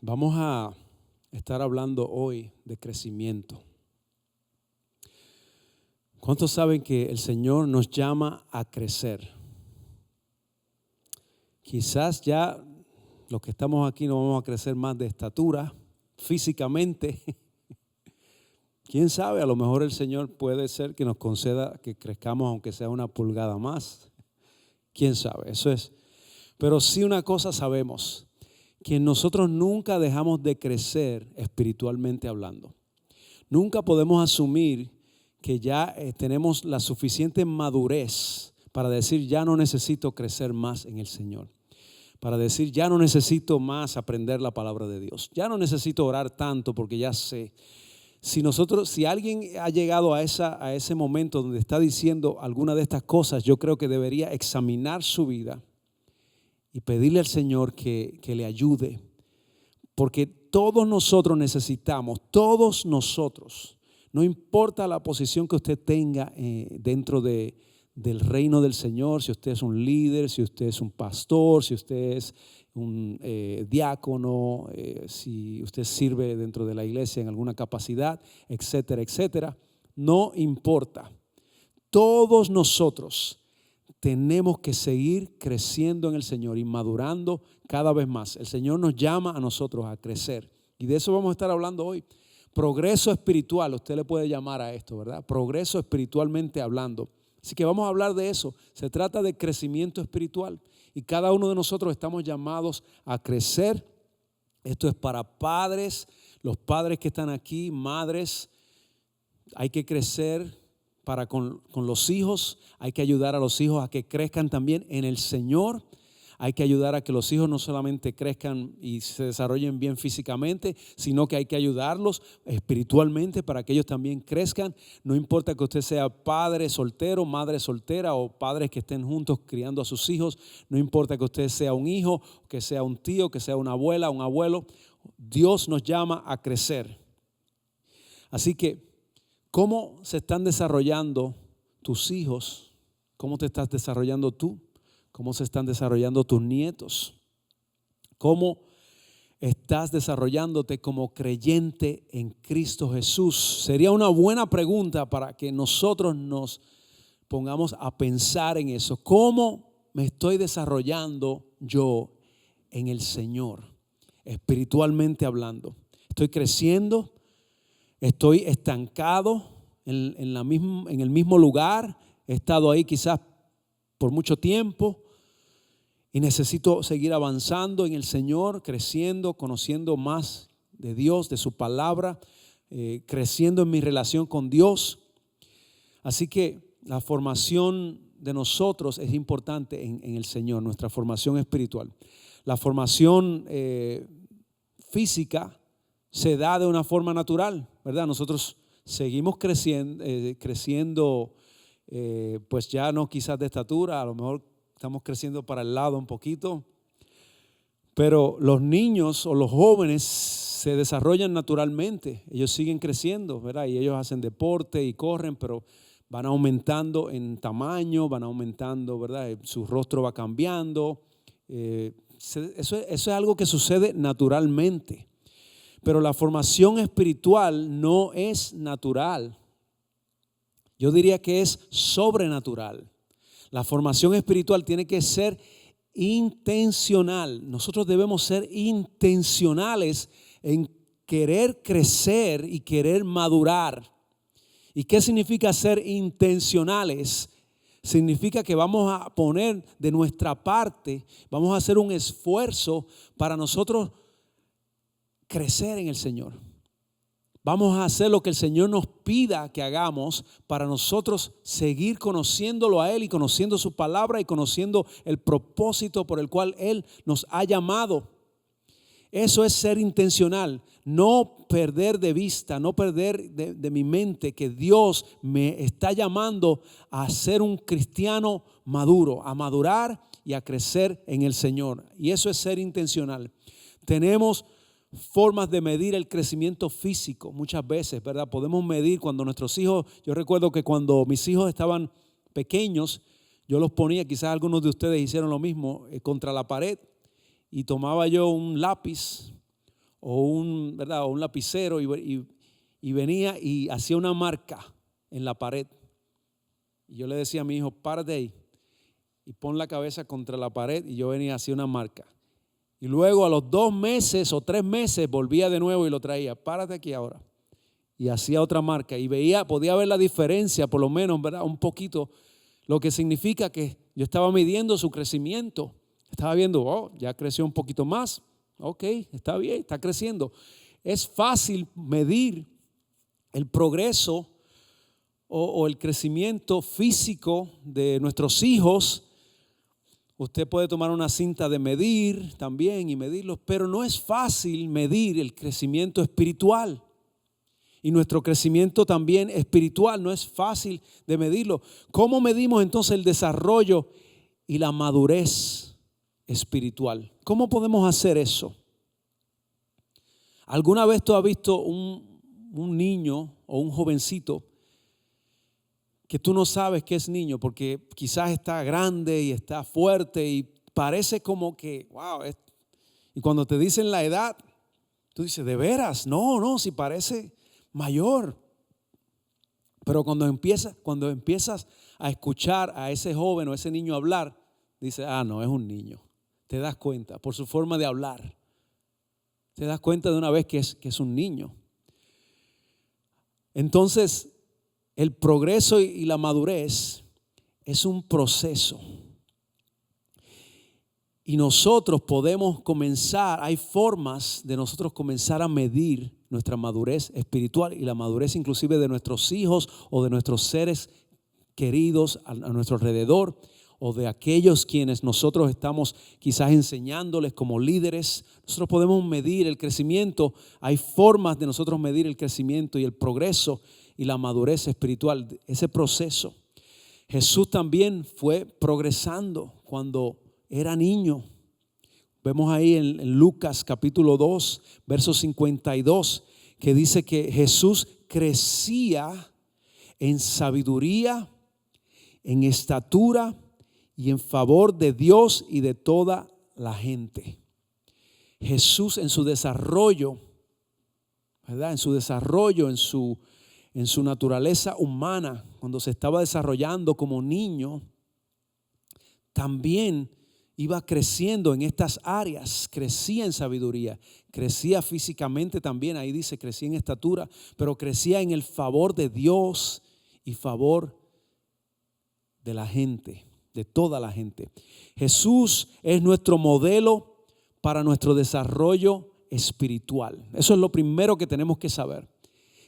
Vamos a estar hablando hoy de crecimiento. ¿Cuántos saben que el Señor nos llama a crecer? Quizás ya los que estamos aquí no vamos a crecer más de estatura físicamente. ¿Quién sabe? A lo mejor el Señor puede ser que nos conceda que crezcamos aunque sea una pulgada más. ¿Quién sabe? Eso es. Pero sí una cosa sabemos, que nosotros nunca dejamos de crecer espiritualmente hablando. Nunca podemos asumir que ya tenemos la suficiente madurez para decir ya no necesito crecer más en el Señor. Para decir ya no necesito más aprender la palabra de Dios. Ya no necesito orar tanto porque ya sé. Si alguien ha llegado a ese momento donde está diciendo alguna de estas cosas, yo creo que debería examinar su vida y pedirle al Señor que le ayude. Porque todos nosotros necesitamos, todos nosotros, no importa la posición que usted tenga dentro del reino del Señor, si usted es un líder, si usted es un pastor, si usted es un diácono, si usted sirve dentro de la iglesia en alguna capacidad, etcétera, etcétera, no importa. Todos nosotros tenemos que seguir creciendo en el Señor y madurando cada vez más. El Señor nos llama a nosotros a crecer y de eso vamos a estar hablando hoy. Progreso espiritual, usted le puede llamar a esto, ¿verdad? Progreso espiritualmente hablando. Así que vamos a hablar de eso. Se trata de crecimiento espiritual y cada uno de nosotros estamos llamados a crecer. Esto es para padres, los padres que están aquí, madres, hay que crecer. Para con los hijos, hay que ayudar a los hijos a que crezcan también en el Señor. Hay que ayudar a que los hijos no solamente crezcan y se desarrollen bien físicamente, sino que hay que ayudarlos espiritualmente para que ellos también crezcan. No importa que usted sea padre soltero, madre soltera o padres que estén juntos criando a sus hijos. No importa que usted sea un hijo, que sea un tío, que sea una abuela, un abuelo. Dios nos llama a crecer. Así que, ¿cómo se están desarrollando tus hijos? ¿Cómo te estás desarrollando tú? ¿Cómo se están desarrollando tus nietos? ¿Cómo estás desarrollándote como creyente en Cristo Jesús? Sería una buena pregunta para que nosotros nos pongamos a pensar en eso. ¿Cómo me estoy desarrollando yo en el Señor? Espiritualmente hablando. ¿Estoy creciendo? ¿Estoy estancado en el mismo lugar? He estado ahí quizás por mucho tiempo y necesito seguir avanzando en el Señor, creciendo, conociendo más de Dios, de su palabra, creciendo en mi relación con Dios. Así que la formación de nosotros es importante en el Señor, nuestra formación espiritual. La formación física se da de una forma natural, ¿verdad? Nosotros seguimos creciendo, pues ya no quizás de estatura, a lo mejor estamos creciendo para el lado un poquito, pero los niños o los jóvenes se desarrollan naturalmente, ellos siguen creciendo, ¿verdad? Y ellos hacen deporte y corren, pero van aumentando en tamaño, van aumentando, ¿verdad? Su rostro va cambiando, eso es algo que sucede naturalmente. Pero la formación espiritual no es natural. Yo diría que es sobrenatural. La formación espiritual tiene que ser intencional. Nosotros debemos ser intencionales en querer crecer y querer madurar. ¿Y qué significa ser intencionales? Significa que vamos a poner de nuestra parte, vamos a hacer un esfuerzo para nosotros crecer en el Señor. Vamos a hacer lo que el Señor nos pida que hagamos para nosotros seguir conociéndolo a Él y conociendo su palabra y conociendo el propósito por el cual Él nos ha llamado. Eso es ser intencional, no perder de vista, no perder de mi mente que Dios me está llamando a ser un cristiano maduro, a madurar y a crecer en el Señor. Y eso es ser intencional. Tenemos formas de medir el crecimiento físico muchas veces, ¿verdad? Podemos medir cuando nuestros hijos, yo recuerdo que cuando mis hijos estaban pequeños, yo los ponía, quizás algunos de ustedes hicieron lo mismo, contra la pared y tomaba yo un lápiz ¿verdad? O un lapicero y venía y hacía una marca en la pared. Y yo le decía a mi hijo, párate ahí y pon la cabeza contra la pared, y yo venía y hacía una marca. Y luego a los 2 meses o 3 meses volvía de nuevo y lo traía, párate aquí ahora. Y hacía otra marca y podía ver la diferencia, por lo menos, ¿verdad? Un poquito, lo que significa que yo estaba midiendo su crecimiento. Estaba viendo, ya creció un poquito más. Ok, está bien, está creciendo. Es fácil medir el progreso o el crecimiento físico de nuestros hijos. Usted puede tomar una cinta de medir también y medirlos, pero no es fácil medir el crecimiento espiritual. Y nuestro crecimiento también espiritual no es fácil de medirlo. ¿Cómo medimos entonces el desarrollo y la madurez espiritual? ¿Cómo podemos hacer eso? ¿Alguna vez tú has visto un niño o un jovencito que tú no sabes que es niño porque quizás está grande y está fuerte y parece como que, wow, y cuando te dicen la edad, tú dices, ¿de veras? No, si parece mayor. Pero cuando empiezas a escuchar a ese joven o ese niño hablar, dices, no, es un niño. Te das cuenta por su forma de hablar. Te das cuenta de una vez que es un niño. Entonces, el progreso y la madurez es un proceso. Y nosotros podemos comenzar, hay formas de nosotros comenzar a medir nuestra madurez espiritual y la madurez inclusive de nuestros hijos o de nuestros seres queridos a nuestro alrededor, o de aquellos quienes nosotros estamos quizás enseñándoles como líderes. Nosotros podemos medir el crecimiento. Hay formas de nosotros medir el crecimiento y el progreso y la madurez espiritual, ese proceso. Jesús también fue progresando cuando era niño. Vemos ahí en Lucas capítulo 2, verso 52, que dice que Jesús crecía en sabiduría, en estatura y en favor de Dios y de toda la gente. Jesús en su desarrollo, ¿verdad? En su desarrollo, en su naturaleza humana, cuando se estaba desarrollando como niño, también iba creciendo en estas áreas. Crecía en sabiduría, crecía físicamente también, ahí dice crecía en estatura, pero crecía en el favor de Dios y favor de la gente, de toda la gente. Jesús es nuestro modelo para nuestro desarrollo espiritual. Eso es lo primero que tenemos que saber.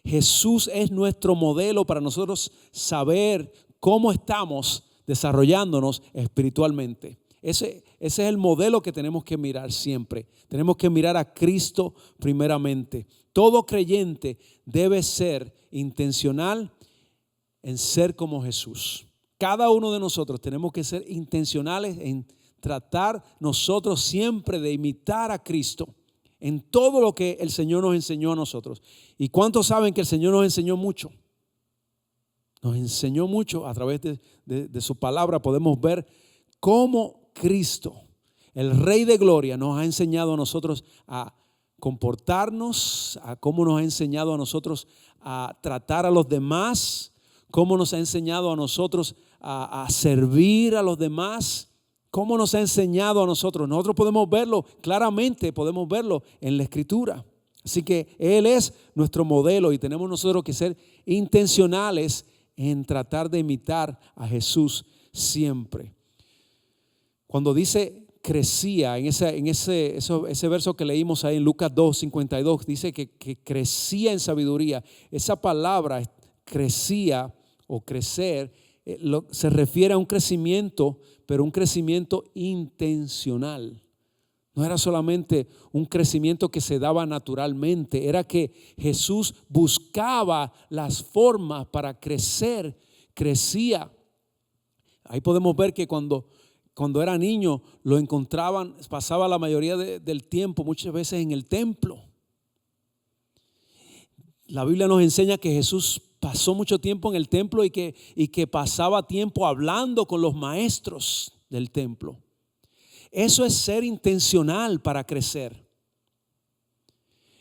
Jesús es nuestro modelo para nosotros saber cómo estamos desarrollándonos espiritualmente. Ese es el modelo que tenemos que mirar siempre. Tenemos que mirar a Cristo primeramente. Todo creyente debe ser intencional en ser como Jesús. Cada uno de nosotros tenemos que ser intencionales en tratar nosotros siempre de imitar a Cristo en todo lo que el Señor nos enseñó a nosotros. ¿Y cuántos saben que el Señor nos enseñó mucho? Nos enseñó mucho a través de su palabra. Podemos ver cómo Cristo, el Rey de Gloria, nos ha enseñado a nosotros a comportarnos, a cómo nos ha enseñado a nosotros a tratar a los demás, cómo nos ha enseñado a nosotros a servir a los demás, cómo nos ha enseñado a nosotros. Nosotros podemos verlo claramente, podemos verlo en la Escritura. Así que Él es nuestro modelo y tenemos nosotros que ser intencionales en tratar de imitar a Jesús siempre. Cuando dice crecía, en ese verso que leímos ahí en Lucas 2, 52, dice que crecía en sabiduría. Esa palabra crecía o crecer se refiere a un crecimiento, pero un crecimiento intencional. No era solamente un crecimiento que se daba naturalmente, era que Jesús buscaba las formas para crecer, crecía. Ahí podemos ver que cuando era niño lo encontraban, pasaba la mayoría del tiempo, muchas veces en el templo. La Biblia nos enseña que Jesús pasó mucho tiempo en el templo y que pasaba tiempo hablando con los maestros del templo. Eso es ser intencional para crecer.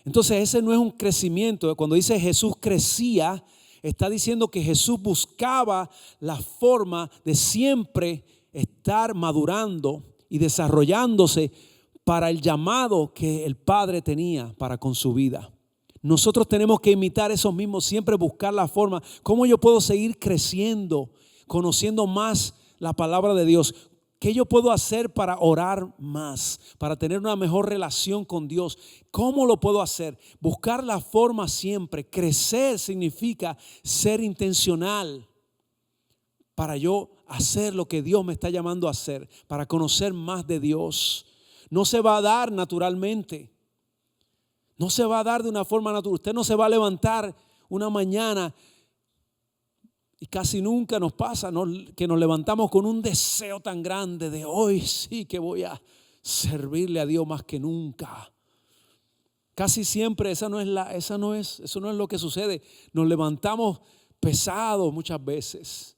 Entonces ese no es un crecimiento. Cuando dice Jesús crecía, está diciendo que Jesús buscaba la forma de siempre estar madurando y desarrollándose para el llamado que el Padre tenía para con su vida. Nosotros tenemos que imitar esos mismos, siempre buscar la forma. ¿Cómo yo puedo seguir creciendo, conociendo más la palabra de Dios? ¿Qué yo puedo hacer para orar más, para tener una mejor relación con Dios? ¿Cómo lo puedo hacer? Buscar la forma siempre. Crecer significa ser intencional para yo hacer lo que Dios me está llamando a hacer, para conocer más de Dios. No se va a dar naturalmente. No se va a dar de una forma natural. Usted no se va a levantar una mañana. Y casi nunca nos pasa, ¿no?, que nos levantamos con un deseo tan grande de hoy sí que voy a servirle a Dios más que nunca. Casi siempre eso no es lo que sucede. Nos levantamos pesados muchas veces.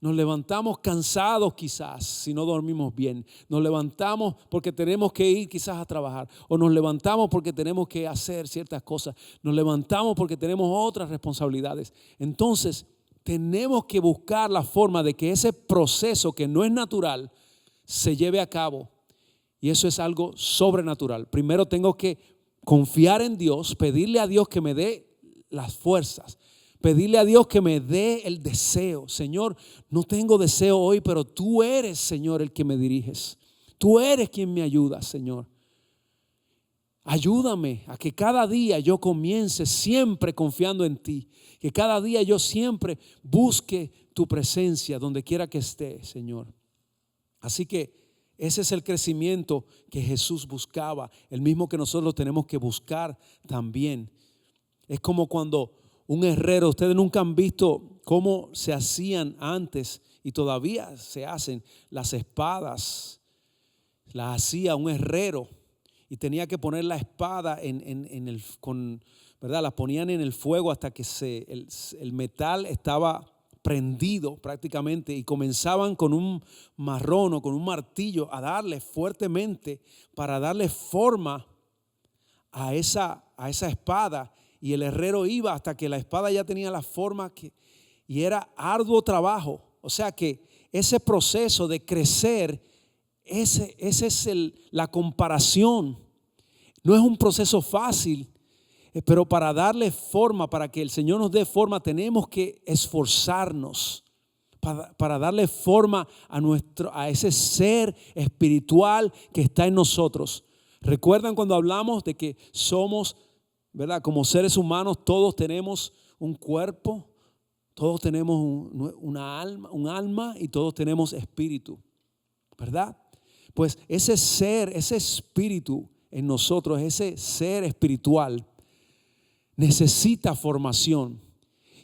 Nos levantamos cansados quizás si no dormimos bien. Nos levantamos porque tenemos que ir quizás a trabajar. O nos levantamos porque tenemos que hacer ciertas cosas. Nos levantamos porque tenemos otras responsabilidades. Entonces tenemos que buscar la forma de que ese proceso que no es natural se lleve a cabo. Y eso es algo sobrenatural. Primero tengo que confiar en Dios, pedirle a Dios que me dé las fuerzas, pedirle a Dios que me dé el deseo. Señor, no tengo deseo hoy, pero tú eres, Señor, el que me diriges. Tú eres quien me ayuda, Señor. Ayúdame a que cada día yo comience siempre confiando en ti. Que cada día yo siempre busque tu presencia donde quiera que esté, Señor. Así que ese es el crecimiento que Jesús buscaba, el mismo que nosotros tenemos que buscar también. Es como cuando un herrero, ustedes nunca han visto cómo se hacían antes y todavía se hacen las espadas. Las hacía un herrero y tenía que poner la espada ¿verdad? Las ponían en el fuego hasta que el metal estaba prendido prácticamente, y comenzaban con un marrón o con un martillo a darle fuertemente para darle forma a esa espada, y el herrero iba hasta que la espada ya tenía la forma y era arduo trabajo. O sea que ese proceso de crecer, ese es la comparación. No es un proceso fácil. Pero para darle forma, para que el Señor nos dé forma, tenemos que esforzarnos para darle forma a ese ser espiritual que está en nosotros. ¿Recuerdan cuando hablamos de que somos, ¿verdad?, como seres humanos, todos tenemos un cuerpo, todos tenemos un alma y todos tenemos espíritu, ¿verdad? Pues ese ser, ese espíritu en nosotros, ese ser espiritual, necesita formación,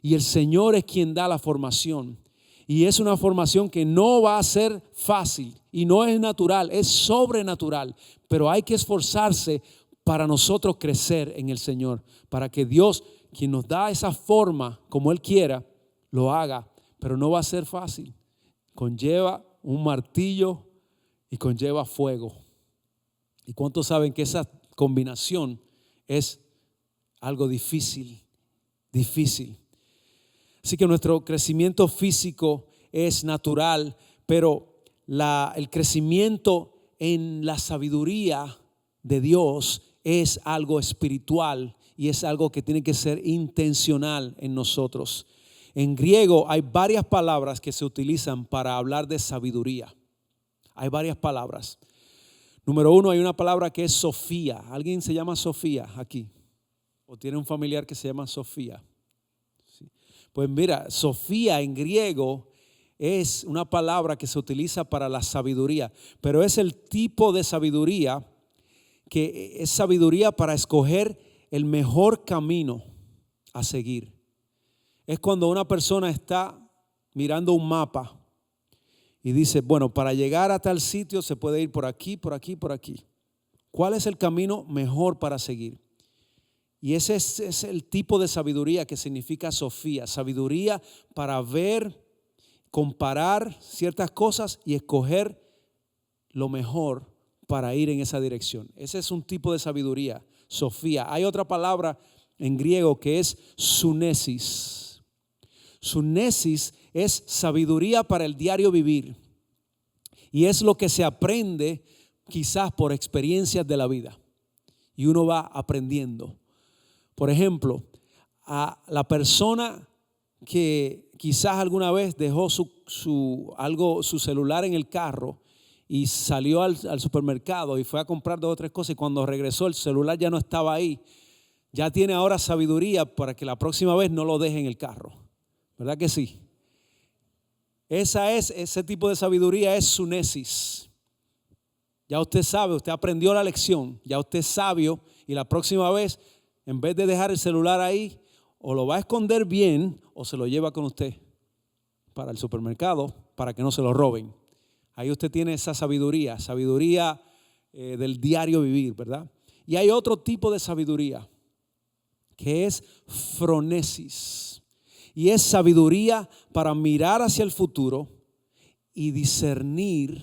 y el Señor es quien da la formación, y es una formación que no va a ser fácil y no es natural, es sobrenatural, pero hay que esforzarse para nosotros crecer en el Señor, para que Dios, quien nos da esa forma como Él quiera, lo haga. Pero no va a ser fácil, conlleva un martillo y conlleva fuego. ¿Y cuántos saben que esa combinación es algo difícil? Así que nuestro crecimiento físico es natural, pero el crecimiento en la sabiduría de Dios es algo espiritual y es algo que tiene que ser intencional en nosotros. En griego hay varias palabras que se utilizan para hablar de sabiduría. Hay varias palabras. Número uno, hay una palabra que es Sofía. ¿Alguien se llama Sofía aquí? ¿O tiene un familiar que se llama Sofía? Sí. Pues mira, Sofía en griego es una palabra que se utiliza para la sabiduría, pero es el tipo de sabiduría que es sabiduría para escoger el mejor camino a seguir. Es cuando una persona está mirando un mapa y dice, bueno, para llegar a tal sitio se puede ir por aquí, por aquí, por aquí. ¿Cuál es el camino mejor para seguir? Y ese es el tipo de sabiduría que significa Sofía. Sabiduría para ver, comparar ciertas cosas y escoger lo mejor para ir en esa dirección. Ese es un tipo de sabiduría, Sofía. Hay otra palabra en griego que es sunesis. Sunesis es sabiduría para el diario vivir. Y es lo que se aprende quizás por experiencias de la vida. Y uno va aprendiendo. Por ejemplo, a la persona que quizás alguna vez dejó su celular en el carro y salió al supermercado y fue a comprar 2 o 3 cosas, y cuando regresó el celular ya no estaba ahí. Ya tiene ahora sabiduría para que la próxima vez no lo deje en el carro. ¿Verdad que sí? Ese tipo de sabiduría es sunesis. Ya usted sabe, usted aprendió la lección, ya usted es sabio, y la próxima vez, en vez de dejar el celular ahí, o lo va a esconder bien o se lo lleva con usted para el supermercado para que no se lo roben. Ahí usted tiene esa sabiduría del diario vivir, ¿verdad? Y hay otro tipo de sabiduría que es fronesis. Y es sabiduría para mirar hacia el futuro y discernir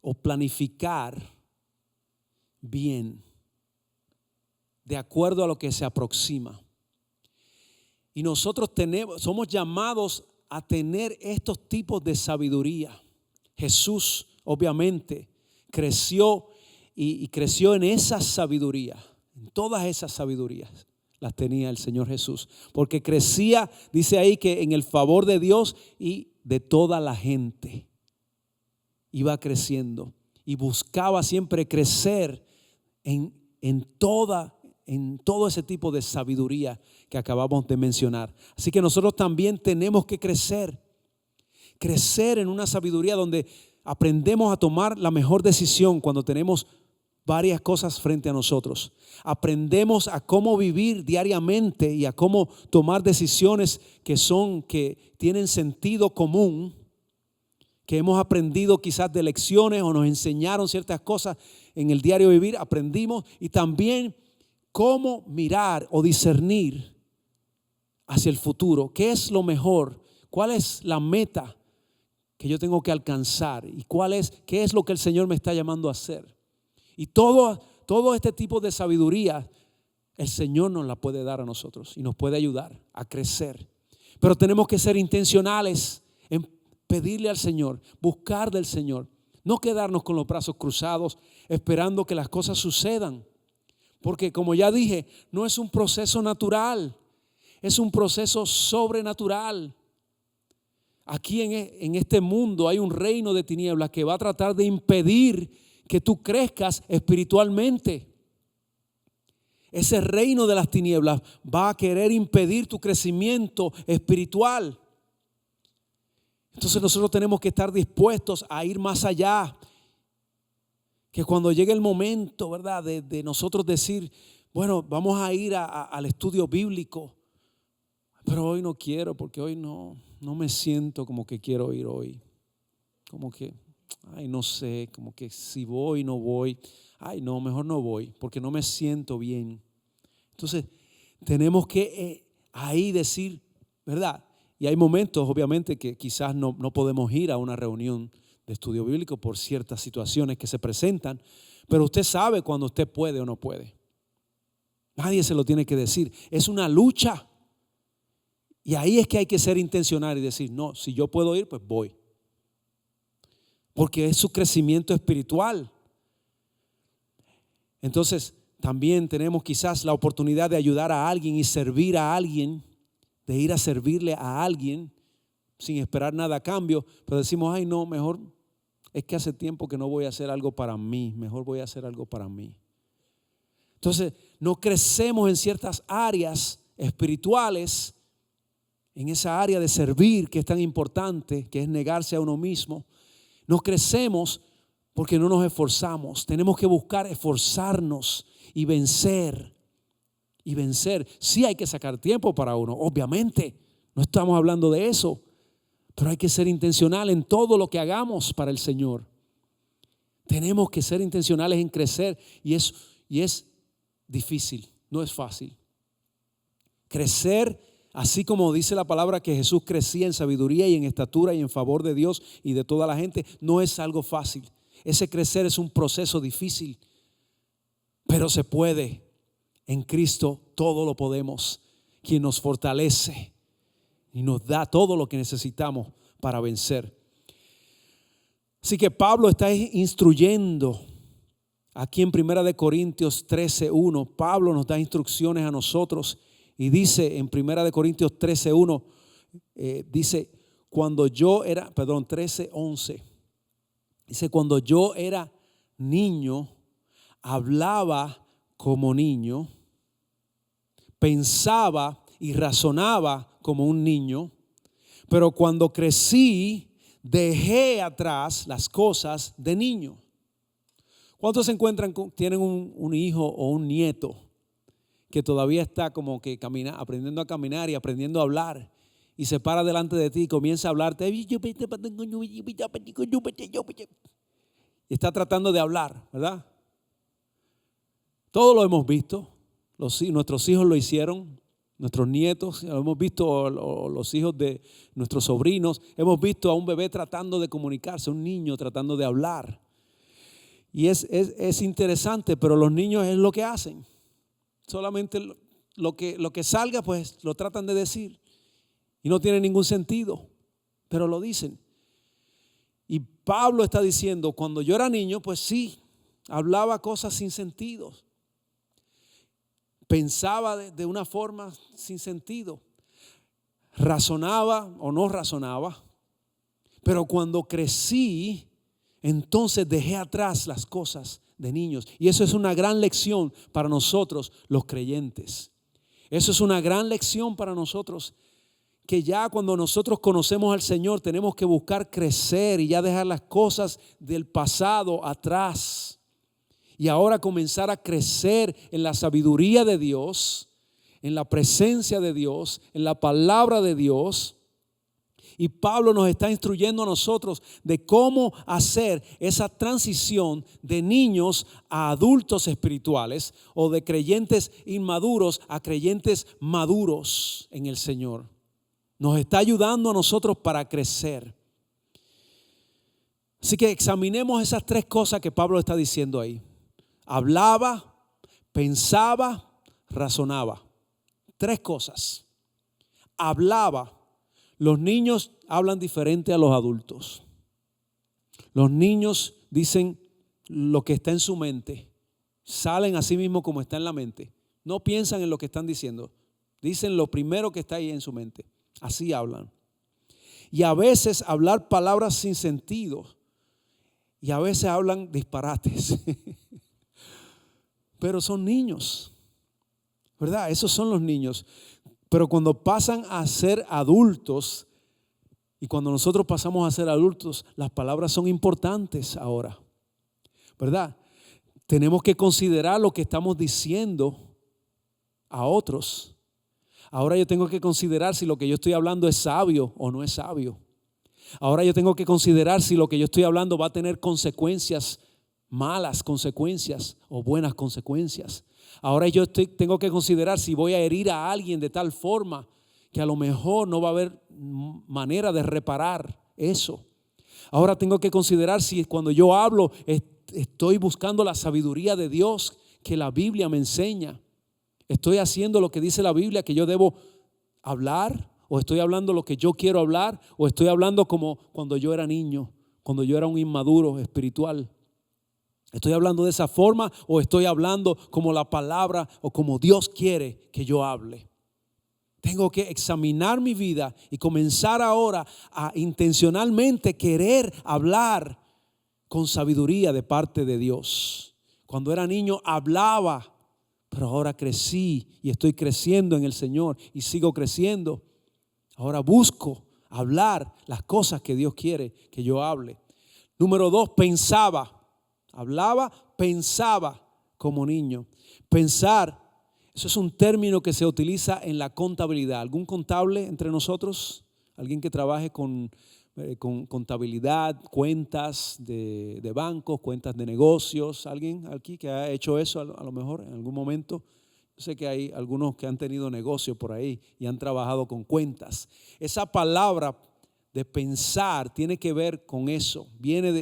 o planificar bien de acuerdo a lo que se aproxima. Y nosotros somos llamados a tener estos tipos de sabiduría. Jesús obviamente creció y creció en esa sabiduría, en todas esas sabidurías las tenía el Señor Jesús, porque crecía, dice ahí, que en el favor de Dios y de toda la gente. Iba creciendo y buscaba siempre crecer en todo ese tipo de sabiduría que acabamos de mencionar. Así que nosotros también tenemos que crecer en una sabiduría donde aprendemos a tomar la mejor decisión cuando tenemos varias cosas frente a nosotros. Aprendemos a cómo vivir diariamente y a cómo tomar decisiones que tienen sentido común, que hemos aprendido quizás de lecciones o nos enseñaron ciertas cosas en el diario vivir. Aprendimos, y también cómo mirar o discernir hacia el futuro. ¿Qué es lo mejor? ¿Cuál es la meta que yo tengo que alcanzar? ¿Y qué es lo que el Señor me está llamando a hacer? Y todo este tipo de sabiduría el Señor nos la puede dar a nosotros y nos puede ayudar a crecer. Pero tenemos que ser intencionales en pedirle al Señor, buscar del Señor, no quedarnos con los brazos cruzados esperando que las cosas sucedan. Porque, como ya dije, no es un proceso natural, es un proceso sobrenatural. Aquí en este mundo hay un reino de tinieblas que va a tratar de impedir que tú crezcas espiritualmente. Ese reino de las tinieblas va a querer impedir tu crecimiento espiritual. Entonces nosotros tenemos que estar dispuestos a ir más allá. Que cuando llegue el momento, ¿verdad?, de nosotros decir, bueno, vamos a ir al estudio bíblico, pero hoy no quiero, porque hoy no me siento como que quiero ir hoy. Como que, no sé, como que si voy, no voy. No, mejor no voy, porque no me siento bien. Entonces, tenemos que ahí decir, ¿verdad? Y hay momentos, obviamente, que quizás no podemos ir a una reunión de estudio bíblico por ciertas situaciones que se presentan, pero usted sabe cuando usted puede o no puede. Nadie se lo tiene que decir. Es una lucha. Y ahí es que hay que ser intencional y decir, no, si yo puedo ir, pues voy. Porque es su crecimiento espiritual. Entonces, también tenemos quizás la oportunidad de ayudar a alguien y servir a alguien, de ir a servirle a alguien sin esperar nada a cambio, pero decimos, no, mejor es que hace tiempo que no voy a hacer algo para mí, mejor voy a hacer algo para mí. Entonces, no crecemos en ciertas áreas espirituales, en esa área de servir que es tan importante, que es negarse a uno mismo. No crecemos porque no nos esforzamos. Tenemos que buscar esforzarnos y vencer. Y vencer. Sí hay que sacar tiempo para uno, obviamente. No estamos hablando de eso. Pero hay que ser intencional en todo lo que hagamos para el Señor. Tenemos que ser intencionales en crecer. Y es difícil, no es fácil. Crecer, así como dice la palabra que Jesús crecía en sabiduría y en estatura y en favor de Dios y de toda la gente, no es algo fácil. Ese crecer es un proceso difícil. Pero se puede. En Cristo todo lo podemos, quien nos fortalece y nos da todo lo que necesitamos para vencer. Así que Pablo está instruyendo aquí en 1 Corintios 13:1. Pablo nos da instrucciones a nosotros y dice en 1 Corintios 13:1, dice, 13:11. Dice, cuando yo era niño, hablaba como niño, pensaba y razonaba como un niño, pero cuando crecí, dejé atrás las cosas de niño. ¿Cuántos se encuentran, tienen un hijo o un nieto que todavía está como que aprendiendo a caminar y aprendiendo a hablar, y se para delante de ti y comienza a hablarte y está tratando de hablar, ¿verdad? Todos lo hemos visto. Nuestros hijos lo hicieron, nuestros nietos, lo hemos visto, los hijos de nuestros sobrinos. Hemos visto a un bebé tratando de comunicarse, un niño tratando de hablar. Y es interesante, pero los niños es lo que hacen. Solamente lo que salga, pues lo tratan de decir. Y no tiene ningún sentido, pero lo dicen. Y Pablo está diciendo, cuando yo era niño, pues sí, hablaba cosas sin sentido. Pensaba de una forma sin sentido. Razonaba o no razonaba. Pero cuando crecí, entonces dejé atrás las cosas de niños. Y eso es una gran lección para nosotros los creyentes. Eso es una gran lección para nosotros, que ya cuando nosotros conocemos al Señor tenemos que buscar crecer y ya dejar las cosas del pasado atrás. Y ahora comenzar a crecer en la sabiduría de Dios, en la presencia de Dios, en la palabra de Dios. Y Pablo nos está instruyendo a nosotros de cómo hacer esa transición de niños a adultos espirituales, o de creyentes inmaduros a creyentes maduros en el Señor. Nos está ayudando a nosotros para crecer. Así que examinemos esas tres cosas que Pablo está diciendo ahí. Hablaba, pensaba, razonaba. Tres cosas. Hablaba. Los niños hablan diferente a los adultos. Los niños dicen lo que está en su mente. Salen así mismo como está en la mente. No piensan en lo que están diciendo. Dicen lo primero que está ahí en su mente. Así hablan. Y a veces hablar palabras sin sentido. Y a veces hablan disparates. Pero son niños, ¿verdad? Esos son los niños. Pero cuando pasan a ser adultos, y cuando nosotros pasamos a ser adultos, las palabras son importantes ahora, ¿verdad? Tenemos que considerar lo que estamos diciendo a otros. Ahora yo tengo que considerar si lo que yo estoy hablando es sabio o no es sabio. Ahora yo tengo que considerar si lo que yo estoy hablando va a tener consecuencias, malas consecuencias o buenas consecuencias. Ahora yo tengo que considerar si voy a herir a alguien de tal forma que a lo mejor no va a haber manera de reparar eso. Ahora tengo que considerar si cuando yo hablo estoy buscando la sabiduría de Dios que la Biblia me enseña. Estoy haciendo lo que dice la Biblia que yo debo hablar, o estoy hablando lo que yo quiero hablar, o estoy hablando como cuando yo era niño, cuando yo era un inmaduro espiritual. ¿Estoy hablando de esa forma o estoy hablando como la palabra o como Dios quiere que yo hable? Tengo que examinar mi vida y comenzar ahora a intencionalmente querer hablar con sabiduría de parte de Dios. Cuando era niño hablaba, pero ahora crecí y estoy creciendo en el Señor y sigo creciendo. Ahora busco hablar las cosas que Dios quiere que yo hable. Número 2, pensaba. Hablaba, pensaba como niño. Pensar, eso es un término que se utiliza en la contabilidad. ¿Algún contable entre nosotros? ¿Alguien que trabaje con contabilidad, cuentas de bancos, cuentas de negocios? ¿Alguien aquí que ha hecho eso a lo mejor en algún momento? Yo sé que hay algunos que han tenido negocio por ahí y han trabajado con cuentas. Esa palabra de pensar tiene que ver con eso.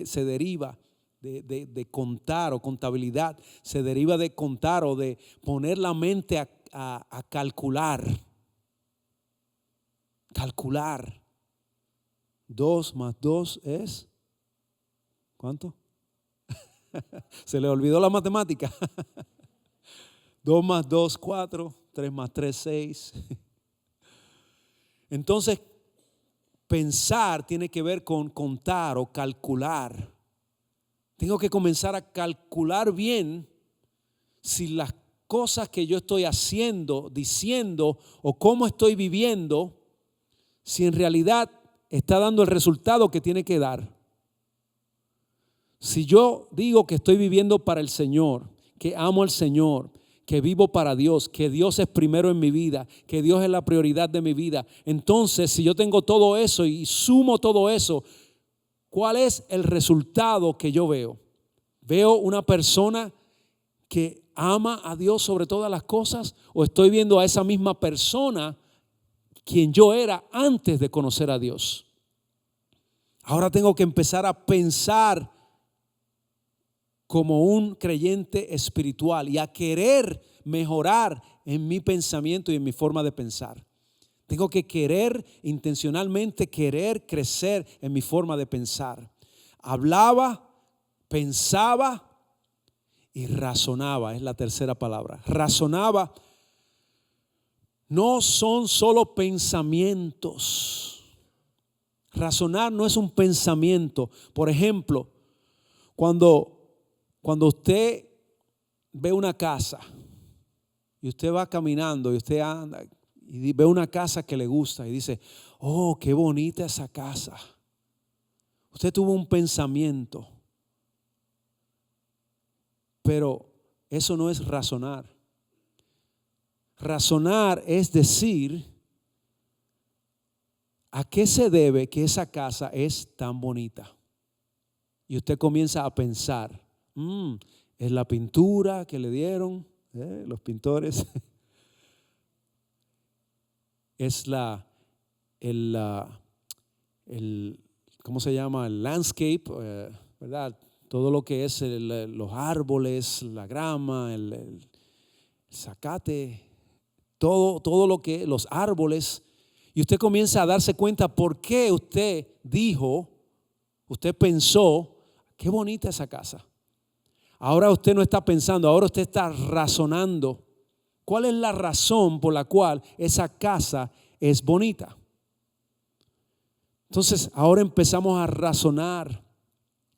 Se deriva de contar o contabilidad, se deriva de contar o de poner la mente a calcular. Calcular. 2 más 2 es, ¿cuánto? Se le olvidó la matemática. 2 más 2, 4. 3 más 3, 6. Entonces, pensar tiene que ver con contar o calcular. Tengo que comenzar a calcular bien si las cosas que yo estoy haciendo, diciendo o cómo estoy viviendo, si en realidad está dando el resultado que tiene que dar. Si yo digo que estoy viviendo para el Señor, que amo al Señor, que vivo para Dios, que Dios es primero en mi vida, que Dios es la prioridad de mi vida, entonces si yo tengo todo eso y sumo todo eso, ¿cuál es el resultado que yo veo? ¿Veo una persona que ama a Dios sobre todas las cosas o estoy viendo a esa misma persona quien yo era antes de conocer a Dios? Ahora tengo que empezar a pensar como un creyente espiritual y a querer mejorar en mi pensamiento y en mi forma de pensar. Tengo que querer intencionalmente, querer crecer en mi forma de pensar. Hablaba, pensaba y razonaba, es la tercera palabra. Razonaba. No son solo pensamientos. Razonar no es un pensamiento. Por ejemplo, cuando usted ve una casa y usted va caminando y usted anda y ve una casa que le gusta y dice, oh, qué bonita esa casa. Usted tuvo un pensamiento, pero eso no es razonar. Razonar es decir, ¿a qué se debe que esa casa es tan bonita? Y usted comienza a pensar, es la pintura que le dieron, los pintores, es ¿cómo se llama? El landscape, ¿verdad? Todo lo que es los árboles, la grama, el zacate, todo lo que los árboles. Y usted comienza a darse cuenta por qué usted pensó, qué bonita esa casa. Ahora usted no está pensando, ahora usted está razonando. ¿Cuál es la razón por la cual esa casa es bonita? Entonces, ahora empezamos a razonar.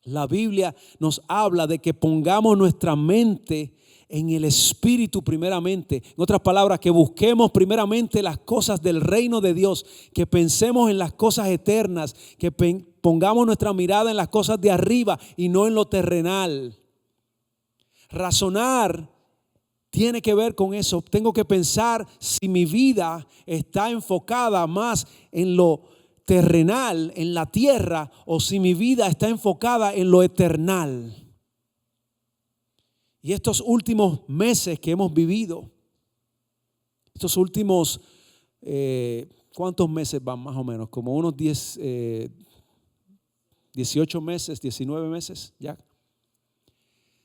La Biblia nos habla de que pongamos nuestra mente en el Espíritu primeramente. En otras palabras, que busquemos primeramente las cosas del reino de Dios, que pensemos en las cosas eternas, que pongamos nuestra mirada en las cosas de arriba y no en lo terrenal. Razonar tiene que ver con eso. Tengo que pensar si mi vida está enfocada más en lo terrenal, en la tierra, o si mi vida está enfocada en lo eternal. Y estos últimos meses que hemos vivido, estos últimos, ¿cuántos meses van más o menos? Como unos 18 meses, 19 meses ya.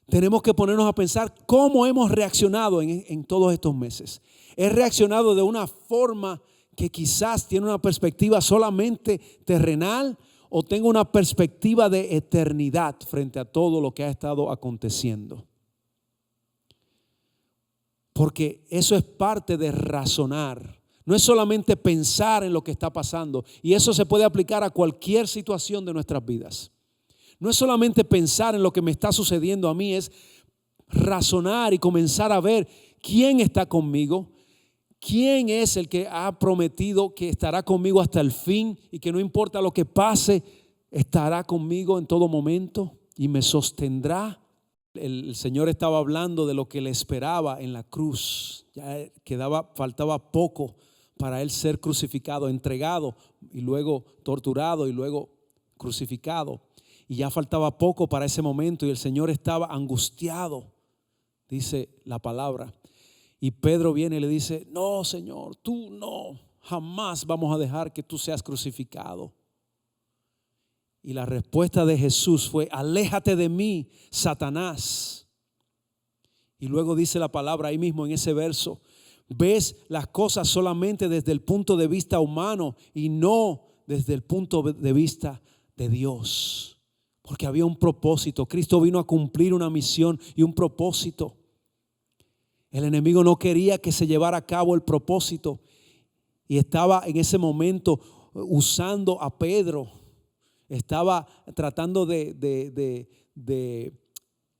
Tenemos que ponernos a pensar cómo hemos reaccionado en todos estos meses. He reaccionado de una forma que quizás tiene una perspectiva solamente terrenal o tengo una perspectiva de eternidad frente a todo lo que ha estado aconteciendo. Porque eso es parte de razonar. No es solamente pensar en lo que está pasando. Y eso se puede aplicar a cualquier situación de nuestras vidas. No es solamente pensar en lo que me está sucediendo a mí, es razonar y comenzar a ver quién está conmigo, quién es el que ha prometido que estará conmigo hasta el fin y que no importa lo que pase, estará conmigo en todo momento y me sostendrá. El Señor estaba hablando de lo que le esperaba en la cruz. Ya faltaba poco para Él ser crucificado, entregado y luego torturado y luego crucificado. Y ya faltaba poco para ese momento y el Señor estaba angustiado, dice la palabra. Y Pedro viene y le dice, no, Señor, tú no, jamás vamos a dejar que tú seas crucificado. Y la respuesta de Jesús fue: aléjate de mí, Satanás. Y luego dice la palabra ahí mismo en ese verso: ves las cosas solamente desde el punto de vista humano y no desde el punto de vista de Dios. Porque había un propósito. Cristo vino a cumplir una misión y un propósito. El enemigo no quería que se llevara a cabo el propósito y estaba en ese momento usando a Pedro. Estaba tratando de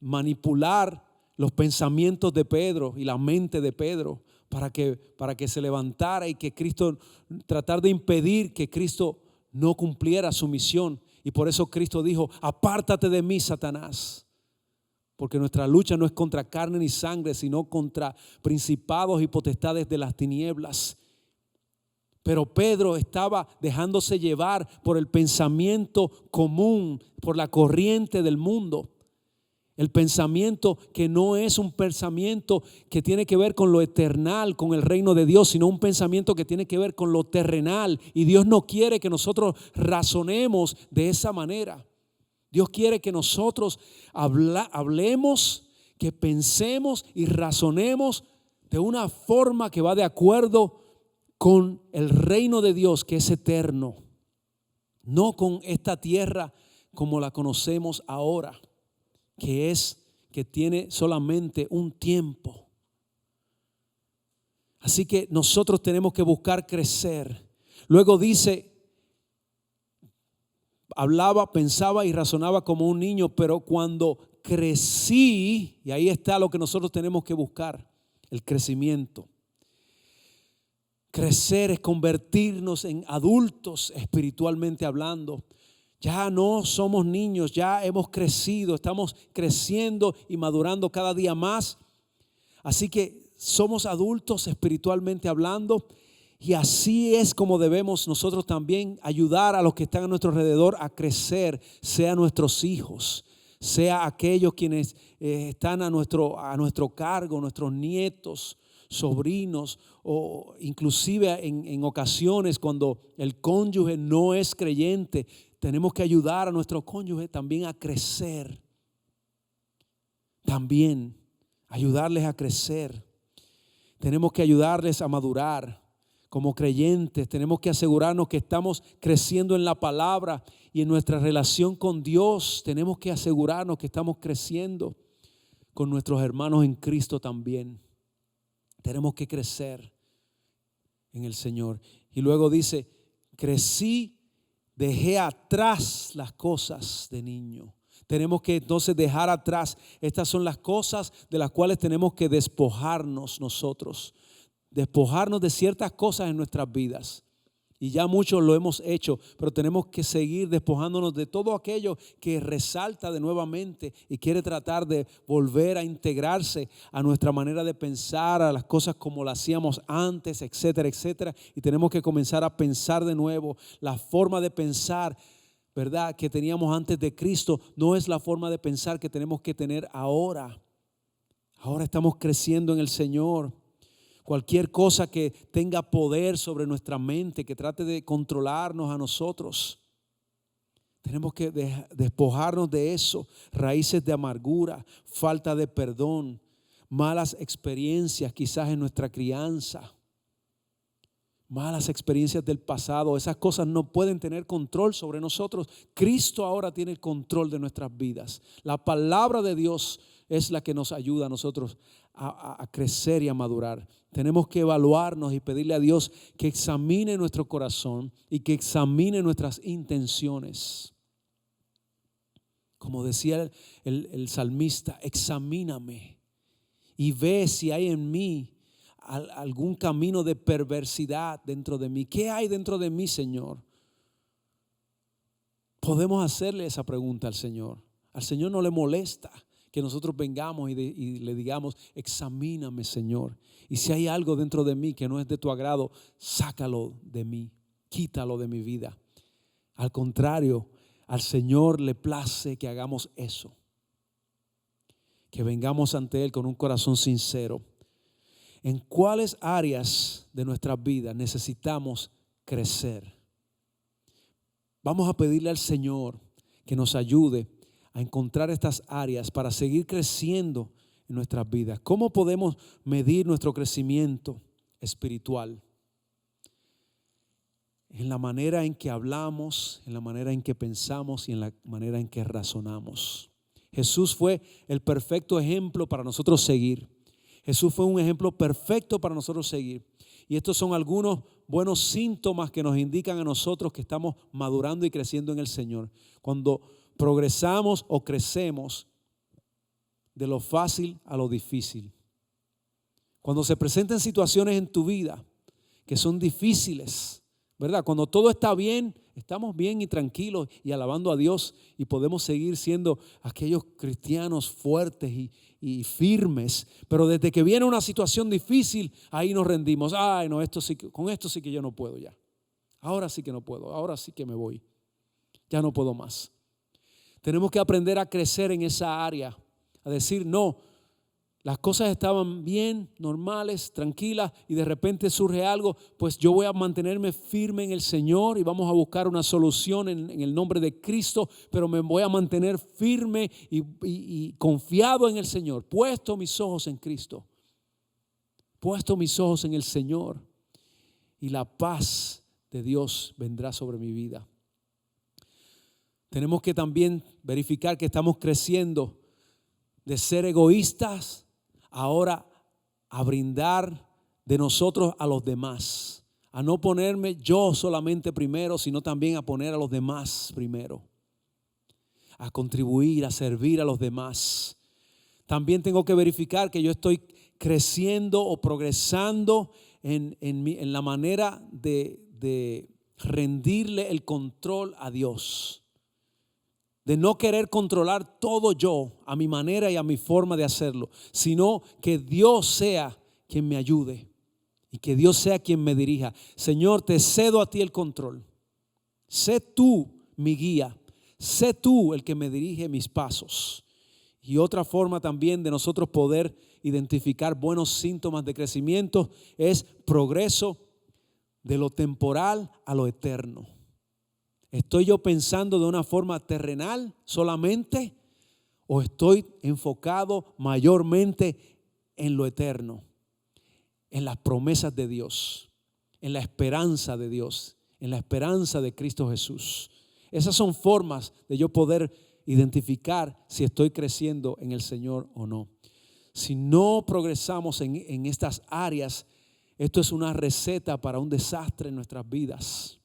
manipular los pensamientos de Pedro y la mente de Pedro para que se levantara y que Cristo, tratar de impedir que Cristo no cumpliera su misión. Y por eso Cristo dijo: apártate de mí, Satanás. Porque nuestra lucha no es contra carne ni sangre, sino contra principados y potestades de las tinieblas. Pero Pedro estaba dejándose llevar por el pensamiento común, por la corriente del mundo. El pensamiento que no es un pensamiento que tiene que ver con lo eternal, con el reino de Dios, sino un pensamiento que tiene que ver con lo terrenal. Y Dios no quiere que nosotros razonemos de esa manera. Dios quiere que nosotros hablemos, que pensemos y razonemos de una forma que va de acuerdo con el reino de Dios, que es eterno, no con esta tierra como la conocemos ahora, que tiene solamente un tiempo. Así que nosotros tenemos que buscar crecer. Luego dice: hablaba, pensaba y razonaba como un niño, pero cuando crecí, y ahí está lo que nosotros tenemos que buscar, el crecimiento. Crecer es convertirnos en adultos espiritualmente hablando. Ya no somos niños, ya hemos crecido, estamos creciendo y madurando cada día más. Así que somos adultos espiritualmente hablando, y así es como debemos nosotros también ayudar a los que están a nuestro alrededor a crecer, sea nuestros hijos, sea aquellos quienes están a nuestro cargo, nuestros nietos, sobrinos, o inclusive en ocasiones cuando el cónyuge no es creyente. Tenemos que ayudar a nuestro cónyuge también a crecer. También ayudarles a crecer. Tenemos que ayudarles a madurar. Como creyentes tenemos que asegurarnos que estamos creciendo en la palabra y en nuestra relación con Dios. Tenemos que asegurarnos que estamos creciendo con nuestros hermanos en Cristo también. Tenemos que crecer en el Señor. Y luego dice: crecí, dejé atrás las cosas de niño. Tenemos que entonces dejar atrás. Estas son las cosas de las cuales tenemos que despojarnos nosotros. Despojarnos de ciertas cosas en nuestras vidas. Y ya muchos lo hemos hecho, pero tenemos que seguir despojándonos de todo aquello que resalta de nuevamente y quiere tratar de volver a integrarse a nuestra manera de pensar, a las cosas como las hacíamos antes, etcétera, etcétera. Y tenemos que comenzar a pensar de nuevo. La forma de pensar, ¿verdad?, que teníamos antes de Cristo no es la forma de pensar que tenemos que tener ahora. Ahora estamos creciendo en el Señor. Cualquier cosa que tenga poder sobre nuestra mente, que trate de controlarnos a nosotros, tenemos que despojarnos de eso. Raíces de amargura, falta de perdón, malas experiencias quizás en nuestra crianza, malas experiencias del pasado. Esas cosas no pueden tener control sobre nosotros. Cristo ahora tiene el control de nuestras vidas. La palabra de Dios es la que nos ayuda a nosotros a crecer y a madurar. Tenemos que evaluarnos y pedirle a Dios que examine nuestro corazón y que examine nuestras intenciones. Como decía el salmista: examíname y ve si hay en mí algún camino de perversidad dentro de mí. ¿Qué hay dentro de mí, Señor? Podemos hacerle esa pregunta al Señor. Al Señor no le molesta que nosotros vengamos y le digamos: examíname, Señor. Y si hay algo dentro de mí que no es de tu agrado, sácalo de mí, quítalo de mi vida. Al contrario, al Señor le place que hagamos eso. Que vengamos ante Él con un corazón sincero. ¿En cuáles áreas de nuestras vidas necesitamos crecer? Vamos a pedirle al Señor que nos ayude a encontrar estas áreas para seguir creciendo en nuestras vidas. ¿Cómo podemos medir nuestro crecimiento espiritual? En la manera en que hablamos, en la manera en que pensamos y en la manera en que razonamos. Jesús fue el perfecto ejemplo para nosotros seguir. Jesús fue un ejemplo perfecto para nosotros seguir. Y estos son algunos buenos síntomas que nos indican a nosotros que estamos madurando y creciendo en el Señor. Cuando progresamos o crecemos de lo fácil a lo difícil. Cuando se presentan situaciones en tu vida que son difíciles, ¿verdad? Cuando todo está bien, estamos bien y tranquilos y alabando a Dios y podemos seguir siendo aquellos cristianos fuertes y firmes. Pero desde que viene una situación difícil, ahí nos rendimos. Ay, no, con esto sí que yo no puedo ya. Ahora sí que no puedo, ahora sí que me voy. Ya no puedo más. Tenemos que aprender a crecer en esa área, a decir no. Las cosas estaban bien, normales, tranquilas y de repente surge algo, pues yo voy a mantenerme firme en el Señor y vamos a buscar una solución en el nombre de Cristo, pero me voy a mantener firme y confiado en el Señor, puesto mis ojos en Cristo, puesto mis ojos en el Señor y la paz de Dios vendrá sobre mi vida. Tenemos que también verificar que estamos creciendo de ser egoístas ahora a brindar de nosotros a los demás, a no ponerme yo solamente primero, sino también a poner a los demás primero, a contribuir, a servir a los demás. También tengo que verificar que yo estoy creciendo o progresando en la manera de rendirle el control a Dios. De no querer controlar todo yo a mi manera y a mi forma de hacerlo, sino que Dios sea quien me ayude y que Dios sea quien me dirija. Señor, te cedo a ti el control. Sé tú mi guía. Sé tú el que me dirige mis pasos. Y otra forma también de nosotros poder identificar buenos síntomas de crecimiento es progreso de lo temporal a lo eterno. ¿Estoy yo pensando de una forma terrenal solamente o estoy enfocado mayormente en lo eterno, en las promesas de Dios, en la esperanza de Dios, en la esperanza de Cristo Jesús? Esas son formas de yo poder identificar si estoy creciendo en el Señor o no. Si no progresamos en estas áreas, esto es una receta para un desastre en nuestras vidas.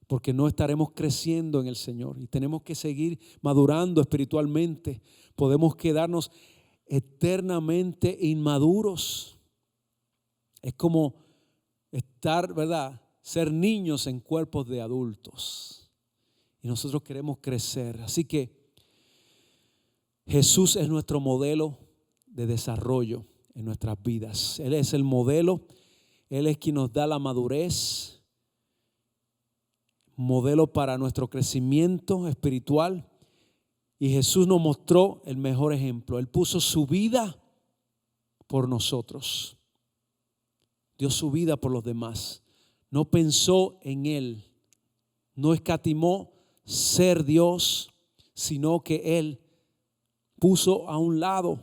Porque no estaremos creciendo en el Señor y tenemos que seguir madurando espiritualmente. Podemos quedarnos eternamente inmaduros. Es como estar, ¿verdad? Ser niños en cuerpos de adultos. Y nosotros queremos crecer. Así que Jesús es nuestro modelo de desarrollo en nuestras vidas. Él es el modelo. Él es quien nos da la madurez. Modelo para nuestro crecimiento espiritual, y Jesús nos mostró el mejor ejemplo. Él puso su vida por nosotros, dio su vida por los demás, no pensó en Él, no escatimó ser Dios, sino que Él puso a un lado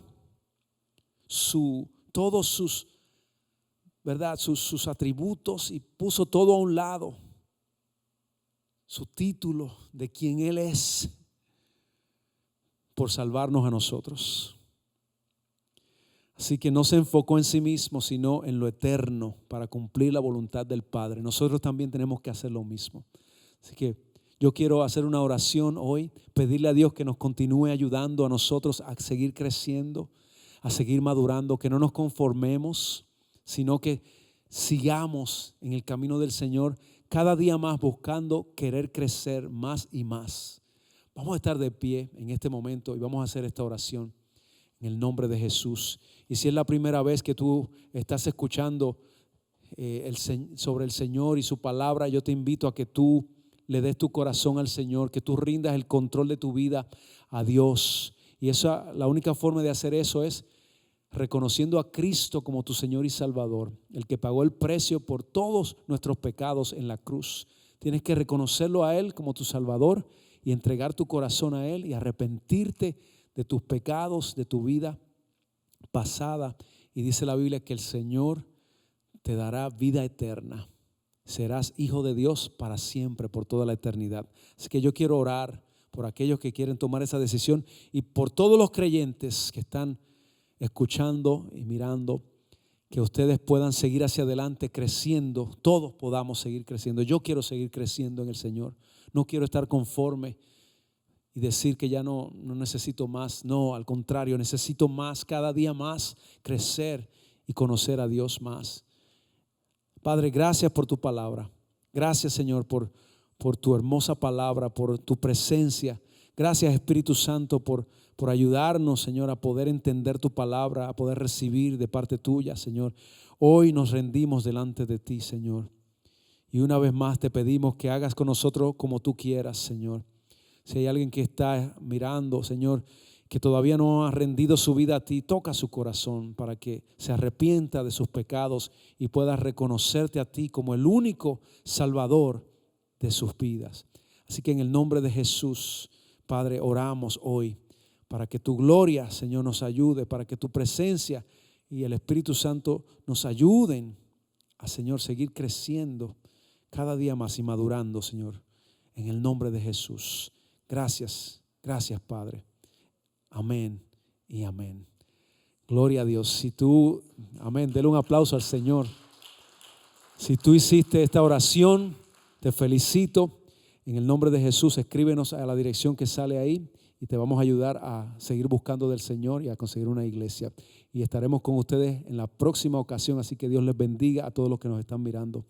todos sus, ¿verdad? sus atributos y puso todo a un lado. Su título de quien Él es por salvarnos a nosotros. Así que no se enfocó en sí mismo, sino en lo eterno para cumplir la voluntad del Padre. Nosotros también tenemos que hacer lo mismo. Así que yo quiero hacer una oración hoy, pedirle a Dios que nos continúe ayudando a nosotros a seguir creciendo, a seguir madurando, que no nos conformemos, sino que sigamos en el camino del Señor cada día más, buscando querer crecer más y más. Vamos a estar de pie en este momento y vamos a hacer esta oración en el nombre de Jesús. Y si es la primera vez que tú estás escuchando sobre el Señor y su palabra, yo te invito a que tú le des tu corazón al Señor, que tú rindas el control de tu vida a Dios. Y la única forma de hacer eso es reconociendo a Cristo como tu Señor y Salvador, el que pagó el precio por todos nuestros pecados en la cruz. Tienes que reconocerlo a Él como tu Salvador y entregar tu corazón a Él y arrepentirte de tus pecados, de tu vida pasada. Y dice la Biblia que el Señor te dará vida eterna. Serás hijo de Dios para siempre, por toda la eternidad. Así que yo quiero orar por aquellos que quieren tomar esa decisión y por todos los creyentes que están escuchando y mirando, que ustedes puedan seguir hacia adelante creciendo, todos podamos seguir creciendo. Yo quiero seguir creciendo en el Señor. No quiero estar conforme y decir que ya no necesito más. No, al contrario, necesito más, cada día más, crecer y conocer a Dios más. Padre, gracias por tu palabra. Gracias, Señor, por tu hermosa palabra, por tu presencia. Gracias, Espíritu Santo, por ayudarnos, Señor, a poder entender tu palabra, a poder recibir de parte tuya, Señor. Hoy nos rendimos delante de ti, Señor. Y una vez más te pedimos que hagas con nosotros como tú quieras, Señor. Si hay alguien que está mirando, Señor, que todavía no ha rendido su vida a ti, toca su corazón para que se arrepienta de sus pecados y pueda reconocerte a ti como el único Salvador de sus vidas. Así que en el nombre de Jesús, Padre, oramos hoy para que tu gloria, Señor, nos ayude, para que tu presencia y el Espíritu Santo nos ayuden a, Señor, seguir creciendo cada día más y madurando, Señor, en el nombre de Jesús. Gracias, gracias, Padre. Amén y amén. Gloria a Dios. Si tú, amén, dele un aplauso al Señor. Si tú hiciste esta oración, te felicito. En el nombre de Jesús, escríbenos a la dirección que sale ahí y te vamos a ayudar a seguir buscando del Señor y a conseguir una iglesia. Y estaremos con ustedes en la próxima ocasión. Así que Dios les bendiga a todos los que nos están mirando.